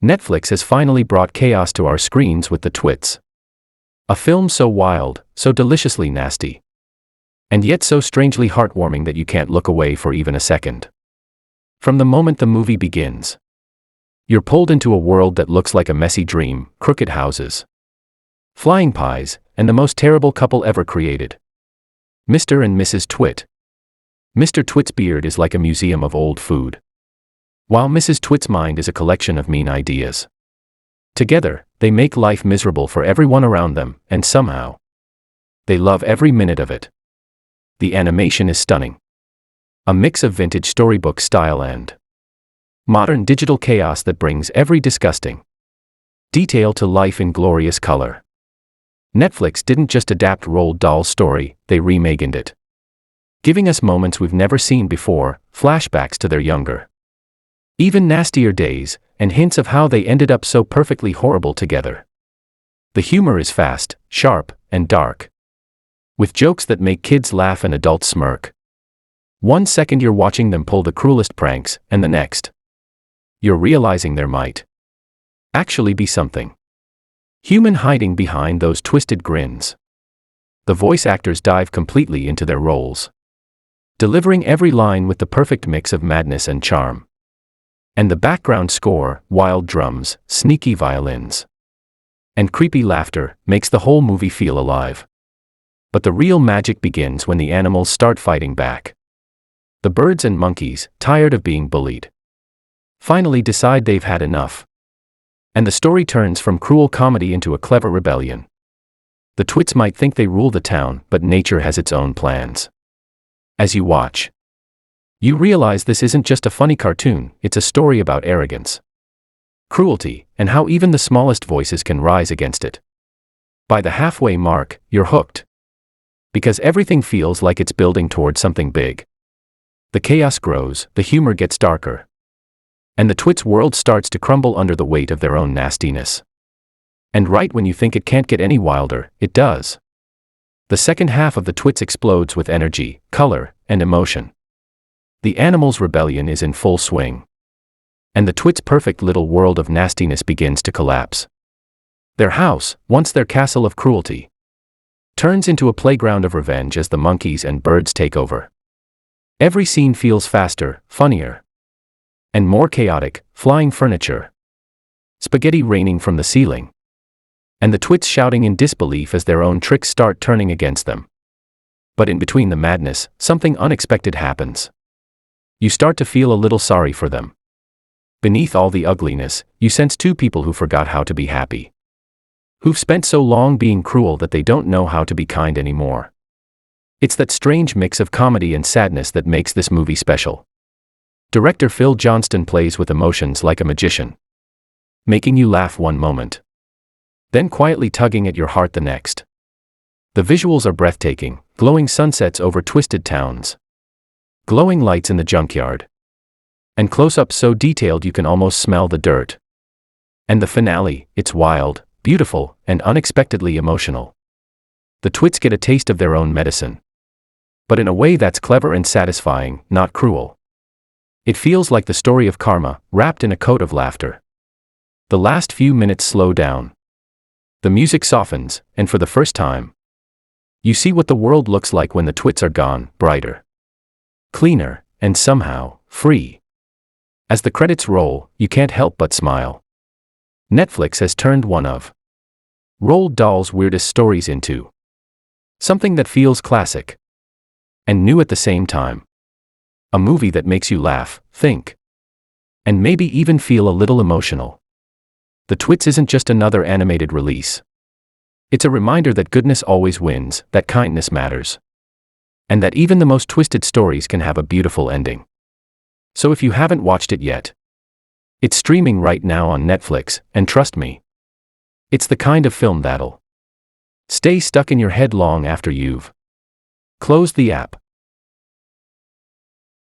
Netflix has finally brought chaos to our screens with the Twits. A film so wild, so deliciously nasty, and yet so strangely heartwarming that you can't look away for even a second. From the moment the movie begins, you're pulled into a world that looks like a messy dream: crooked houses, flying pies, and the most terrible couple ever created. Mr. and Mrs. Twit. Mr. Twit's beard is like a museum of old food, while Mrs. Twit's mind is a collection of mean ideas. Together, they make life miserable for everyone around them, and somehow, they love every minute of it. The animation is stunning. A mix of vintage storybook style and modern digital chaos that brings every disgusting detail to life in glorious color. Netflix didn't just adapt Roald Dahl's story, they reimagined it, giving us moments we've never seen before, flashbacks to their younger, even nastier days, and hints of how they ended up so perfectly horrible together. The humor is fast, sharp, and dark, with jokes that make kids laugh and adults smirk. One second you're watching them pull the cruelest pranks, and the next, you're realizing there might actually be something human hiding behind those twisted grins. The voice actors dive completely into their roles, delivering every line with the perfect mix of madness and charm. And the background score, wild drums, sneaky violins, and creepy laughter, makes the whole movie feel alive. But the real magic begins when the animals start fighting back. The birds and monkeys, tired of being bullied, finally decide they've had enough. And the story turns from cruel comedy into a clever rebellion. The Twits might think they rule the town, but nature has its own plans. As you watch, you realize this isn't just a funny cartoon, it's a story about arrogance, cruelty, and how even the smallest voices can rise against it. By the halfway mark, you're hooked, because everything feels like it's building toward something big. The chaos grows, the humor gets darker, and the Twits' world starts to crumble under the weight of their own nastiness. And right when you think it can't get any wilder, it does. The second half of the Twits explodes with energy, color, and emotion. The animals' rebellion is in full swing, and the Twits' perfect little world of nastiness begins to collapse. Their house, once their castle of cruelty, turns into a playground of revenge as the monkeys and birds take over. Every scene feels faster, funnier, and more chaotic: flying furniture, spaghetti raining from the ceiling, and the Twits shouting in disbelief as their own tricks start turning against them. But in between the madness, something unexpected happens. You start to feel a little sorry for them. Beneath all the ugliness, you sense two people who forgot how to be happy, who've spent so long being cruel that they don't know how to be kind anymore. It's that strange mix of comedy and sadness that makes this movie special. Director Phil Johnston plays with emotions like a magician, making you laugh one moment, then quietly tugging at your heart the next. The visuals are breathtaking: glowing sunsets over twisted towns, glowing lights in the junkyard, and close-ups so detailed you can almost smell the dirt. And the finale, it's wild, beautiful, and unexpectedly emotional. The Twits get a taste of their own medicine, but in a way that's clever and satisfying, not cruel. It feels like the story of karma, wrapped in a coat of laughter. The last few minutes slow down. The music softens, and for the first time, you see what the world looks like when the Twits are gone: brighter, cleaner, and somehow, free. As the credits roll, you can't help but smile. Netflix has turned one of Roald Dahl's weirdest stories into something that feels classic and new at the same time. A movie that makes you laugh, think, and maybe even feel a little emotional. The Twits isn't just another animated release. It's a reminder that goodness always wins, that kindness matters, and that even the most twisted stories can have a beautiful ending. So if you haven't watched it yet, it's streaming right now on Netflix, and trust me, it's the kind of film that'll stay stuck in your head long after you've closed the app.